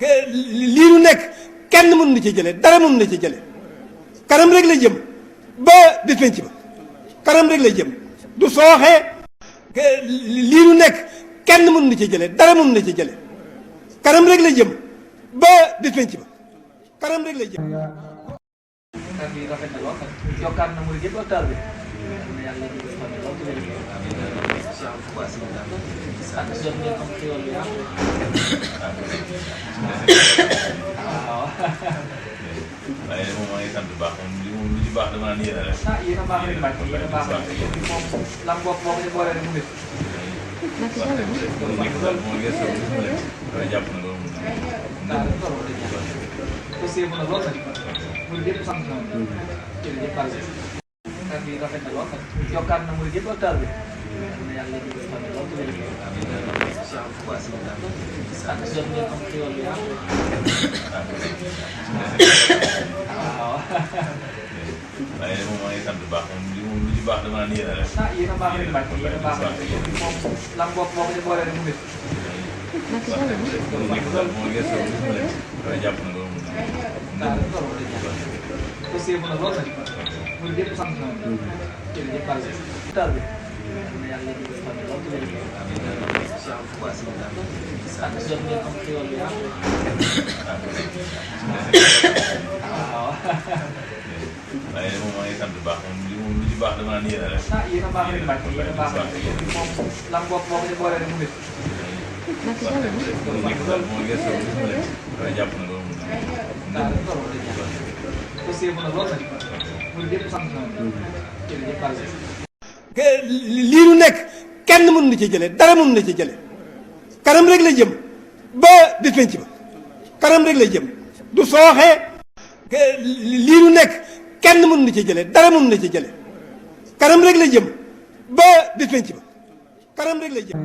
lii nu nekk kenn mënu na ci jële dara mënu na ci jële kanam rek la jëm ba bis penc ba kanam rek la jëm du sooxee lii nu nekk kenn mënu na ci jële dara mënu na ci jële kanam rek la jëm ba bis penc ba kanam rek la jëm. kàddu yi rafet na lool yokkaat na murid yëpp ak taal bi yàlla ak jot ngeen am xéwal bi waaw. waaye moom maa ngi sant bu baax moom lu ci baax dama naan yéen a rek. ah yéen a baax rek Mbacke yéen a baax rek moom lam bokk boo ko ci boole rek mu nit. moom ngeen soog gis nga leen. waaye jàpp na loolu moom. daal di toll rek aussi mun na lool nag murid yëpp sant na jërëjëf Fall kàddu yi rafet na lool yokkaat na murid yëpp ak taal bi yàlla ak jot ngeen am xéwal bi waaw. waaye moom maa ngi sant bu baax moom lu ci baax dama naan yéen a rek. ah yéen a baax rek Mbacke yéen a baax rek moom lam bokk boo ko ci boole rek mu nit. moom ngeen soog gis nga leen. waaye jàpp na loolu moom. daal di toll rek aussi mun na lool nag murid yëpp sant na jërëjëf Fall taal bi yàlla ak jot ngeen am xéwal bi waaw. waaye moom maa ngi sant bu baax moom lu ci baax dama naan yéen a rek. ah yéen a baax rek Mbacke yéen a baax rek moom lam bokk boo ko ci boole rek mu nit. moom ngeen soog gis nga leen. waaye jàpp na loolu moom. daal di toll rek aussi mun na lool nag murid yëpp sant na jërëjëf Fall lii nu nekk kenn mënu na ci jële dara mënu na ci jële kanam rek la jëm ba bis penc ba kanam rek la jëm du sooxee lii nu nekk kenn mënu na ci jële dara mënu na ci jële kanam rek la jëm ba bis penc ba kanam rek la jëm.